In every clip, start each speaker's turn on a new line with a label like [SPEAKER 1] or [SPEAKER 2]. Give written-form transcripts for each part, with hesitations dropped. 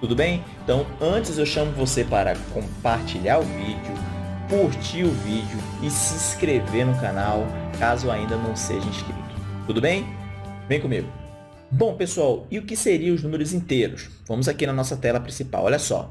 [SPEAKER 1] Tudo bem? Então, antes eu chamo você para compartilhar o vídeo, curtir o vídeo e se inscrever no canal, caso ainda não seja inscrito. Tudo bem? Vem comigo. Bom, pessoal, e o que seriam os números inteiros? Vamos aqui na nossa tela principal, olha só.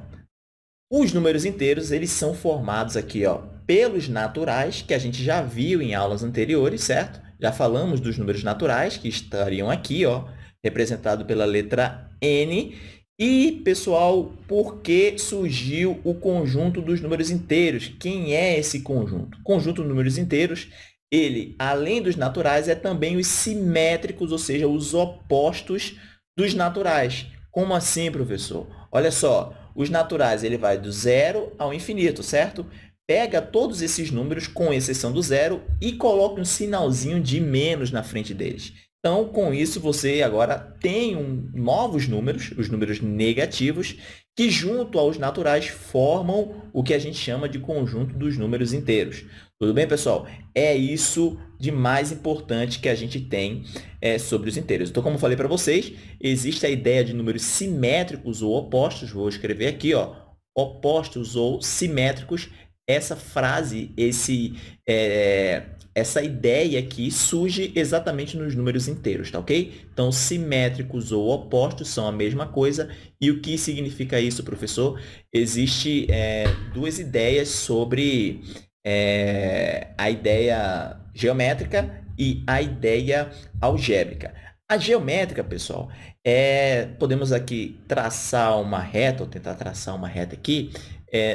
[SPEAKER 1] Os números inteiros, eles são formados aqui, ó, pelos naturais, que a gente já viu em aulas anteriores, certo? Já falamos dos números naturais, que estariam aqui, ó, representado pela letra N. E, pessoal, por que surgiu o conjunto dos números inteiros? Quem é esse conjunto? O conjunto de números inteiros, ele, além dos naturais, é também os simétricos, ou seja, os opostos dos naturais. Como assim, professor? Olha só, os naturais, ele vai do zero ao infinito, certo? Pega todos esses números, com exceção do zero, e coloca um sinalzinho de menos na frente deles. Então, com isso, você agora tem novos números, os números negativos, que, junto aos naturais, formam o que a gente chama de conjunto dos números inteiros. Tudo bem, pessoal? É isso de mais importante que a gente tem sobre os inteiros. Então, como eu falei para vocês, existe a ideia de números simétricos ou opostos. Vou escrever aqui, ó, opostos ou simétricos. Essa frase, essa ideia aqui surge exatamente nos números inteiros, tá ok? Então, simétricos ou opostos são a mesma coisa. E o que significa isso, professor? Existem duas ideias sobre a ideia geométrica e a ideia algébrica. A geométrica, pessoal, podemos aqui traçar uma reta, ou tentar traçar uma reta aqui.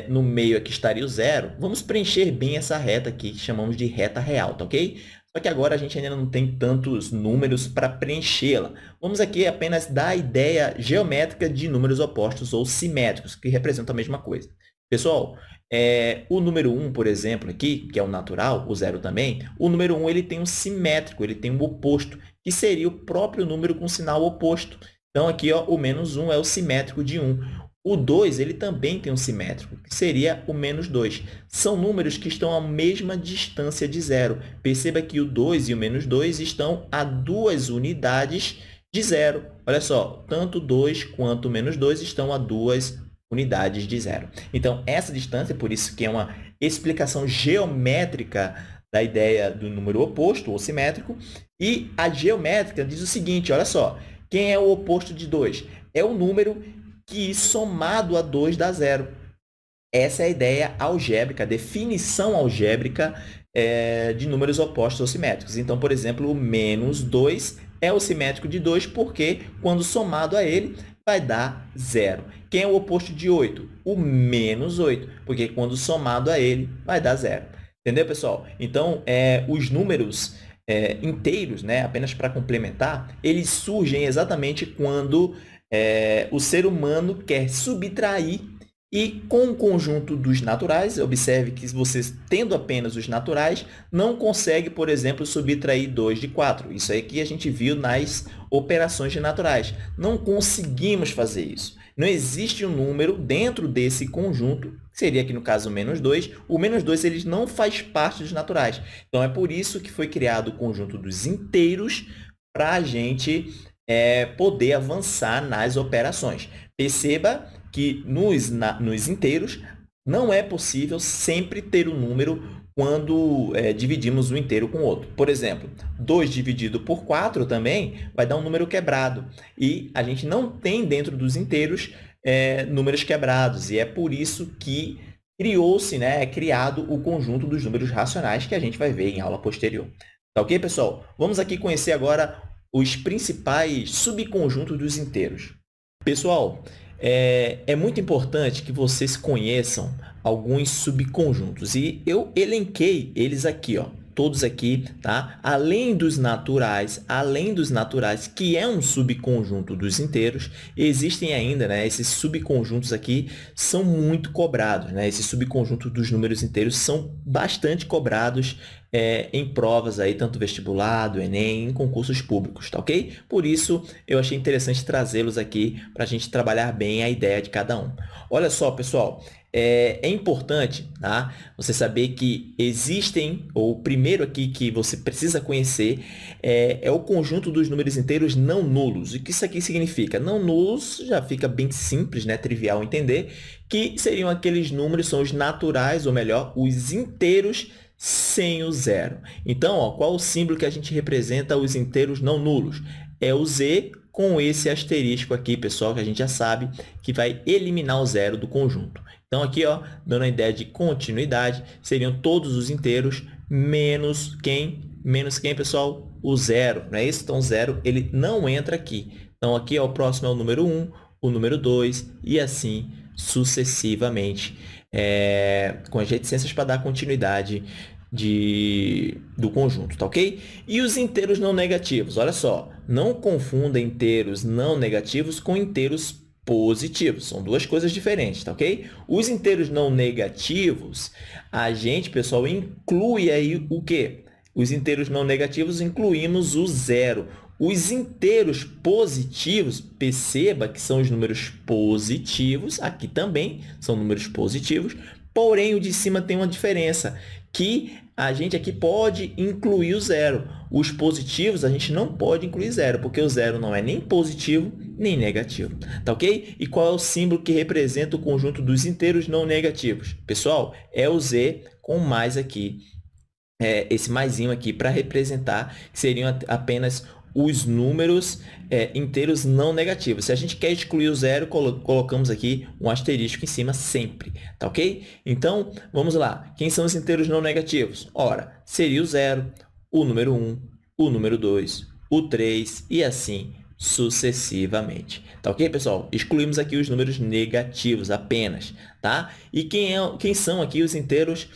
[SPEAKER 1] No meio aqui estaria o zero. Vamos preencher bem essa reta aqui, que chamamos de reta real, tá ok? Só que agora a gente ainda não tem tantos números para preenchê-la. Vamos aqui apenas dar a ideia geométrica de números opostos ou simétricos, que representam a mesma coisa. Pessoal, o número 1, por exemplo, aqui, que é o natural, o zero também, o número 1 ele tem um simétrico, ele tem um oposto, que seria o próprio número com sinal oposto. Então, aqui, ó, o menos 1 é o simétrico de 1. O 2 ele também tem um simétrico, que seria o menos 2. São números que estão à mesma distância de zero. Perceba que o 2 e o menos 2 estão a 2 unidades de zero. Olha só, tanto o 2 quanto o menos 2 estão a 2 unidades de zero. Então, essa distância, por isso que é uma explicação geométrica da ideia do número oposto ou simétrico. E a geométrica diz o seguinte, olha só, quem é o oposto de 2? É o número que somado a 2 dá zero. Essa é a ideia algébrica, a definição algébrica de números opostos ou simétricos. Então, por exemplo, o menos 2 é o simétrico de 2 porque, quando somado a ele, vai dar zero. Quem é o oposto de 8? O menos 8, porque, quando somado a ele, vai dar zero. Entendeu, pessoal? Então, os números inteiros, né, apenas para complementar, eles surgem exatamente quando o ser humano quer subtrair e, com o conjunto dos naturais, observe que você, tendo apenas os naturais, não consegue, por exemplo, subtrair 2 de 4. Isso aí que a gente viu nas operações de naturais. Não conseguimos fazer isso. Não existe um número dentro desse conjunto, que seria aqui no caso o menos 2. O menos 2 ele não faz parte dos naturais. Então, é por isso que foi criado o conjunto dos inteiros para a gente poder avançar nas operações. Perceba que nos inteiros não é possível sempre ter um número quando dividimos um inteiro com o outro. Por exemplo, 2 dividido por 4 também vai dar um número quebrado. E a gente não tem dentro dos inteiros números quebrados. E é por isso que criou-se, né, criado o conjunto dos números racionais, que a gente vai ver em aula posterior. Tá ok, pessoal? Vamos aqui conhecer agora os principais subconjuntos dos inteiros. Pessoal, é muito importante que vocês conheçam alguns subconjuntos. E eu elenquei eles aqui, ó, todos aqui, tá? Além dos naturais, que é um subconjunto dos inteiros, existem ainda, né, esses subconjuntos aqui são muito cobrados, né? Esses subconjuntos dos números inteiros são bastante cobrados em provas aí, tanto vestibular, do Enem, em concursos públicos, tá ok? Por isso, eu achei interessante trazê-los aqui para a gente trabalhar bem a ideia de cada um. Olha só, pessoal, É importante, tá? Você saber que existem, ou o primeiro aqui que você precisa conhecer é o conjunto dos números inteiros não nulos. O que isso aqui significa? Não nulos já fica bem simples, né? Trivial entender, que seriam aqueles números, são os naturais, ou melhor, os inteiros sem o zero. Então, ó, qual o símbolo que a gente representa os inteiros não nulos? É o Z com esse asterisco aqui, pessoal, que a gente já sabe que vai eliminar o zero do conjunto. Então, aqui, ó, dando a ideia de continuidade, seriam todos os inteiros menos quem? Menos quem, pessoal? O zero, não é isso? Então, o zero ele não entra aqui. Então, aqui, ó, o próximo é o número 1, o número 2 e assim sucessivamente, com as reticências para dar continuidade do conjunto, tá ok? E os inteiros não negativos? Olha só, não confunda inteiros não negativos com inteiros positivos. São duas coisas diferentes, tá ok? Os inteiros não negativos, a gente, pessoal, inclui aí o quê? Os inteiros não negativos incluímos o zero. Os inteiros positivos, perceba que são os números positivos, aqui também são números positivos, porém o de cima tem uma diferença, que a gente aqui pode incluir o zero. Os positivos a gente não pode incluir zero, porque o zero não é nem positivo nem negativo, tá ok? E qual é o símbolo que representa o conjunto dos inteiros não negativos? Pessoal, é o Z com mais aqui, esse maisinho aqui para representar, que seriam apenas os números inteiros não negativos. Se a gente quer excluir o zero, colocamos aqui um asterisco em cima sempre, tá ok? Então, vamos lá. Quem são os inteiros não negativos? Ora, seria o zero, o número 1, o número 2, o 3 e assim sucessivamente. Tá ok, pessoal? Excluímos aqui os números negativos apenas, tá? E quem são aqui os inteiros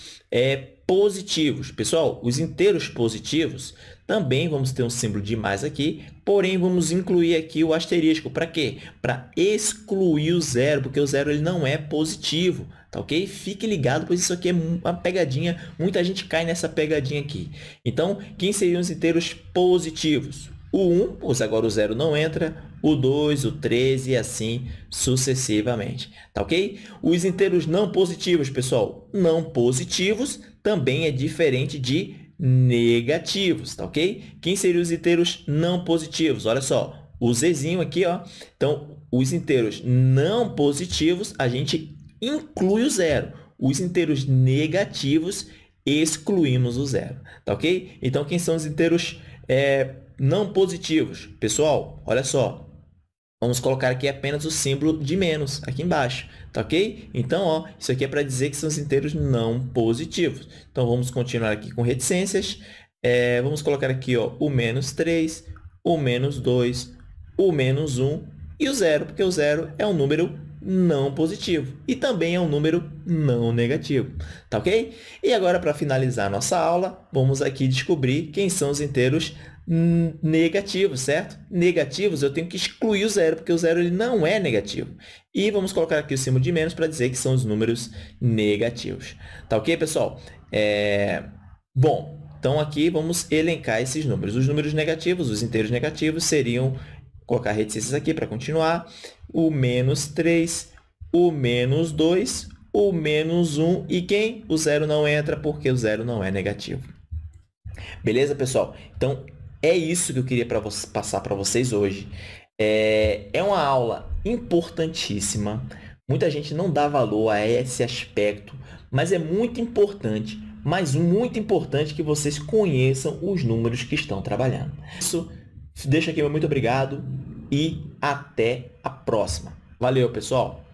[SPEAKER 1] positivos? Pessoal, os inteiros positivos também vamos ter um símbolo de mais aqui, porém vamos incluir aqui o asterisco. Para quê? Para excluir o zero, porque o zero ele não é positivo, tá ok? Fique ligado, pois isso aqui é uma pegadinha, muita gente cai nessa pegadinha aqui. Então, quem seriam os inteiros positivos? O 1, pois agora o zero não entra, o 2, o 3 e assim sucessivamente, tá ok? Os inteiros não positivos, pessoal, não positivos também é diferente de negativos, tá ok? Quem seriam os inteiros não positivos? Olha só, o Zzinho aqui, ó. Então, os inteiros não positivos, a gente inclui o zero. Os inteiros negativos, excluímos o zero, tá ok? Então, quem são os inteiros não positivos? Pessoal, olha só. Vamos colocar aqui apenas o símbolo de menos, aqui embaixo, tá ok? Então, ó, isso aqui é para dizer que são os inteiros não positivos. Então, vamos continuar aqui com reticências. Vamos colocar aqui, ó, o menos 3, o menos 2, o menos 1 e o zero, porque o zero é um número não positivo e também é um número não negativo, tá ok? E agora, para finalizar a nossa aula, vamos aqui descobrir quem são os inteiros negativos, certo? Negativos, eu tenho que excluir o zero, porque o zero ele não é negativo. E vamos colocar aqui o símbolo de menos para dizer que são os números negativos. Tá ok, pessoal? Bom, então aqui vamos elencar esses números. Os números negativos, os inteiros negativos seriam, colocar reticências aqui para continuar, o menos 3, o menos 2, o menos 1 e quem? O zero não entra porque o zero não é negativo. Beleza, pessoal? Então, é isso que eu queria passar para vocês hoje. É uma aula importantíssima. Muita gente não dá valor a esse aspecto, mas é muito importante, muito importante que vocês conheçam os números que estão trabalhando. Isso, deixo aqui meu muito obrigado e até a próxima. Valeu, pessoal!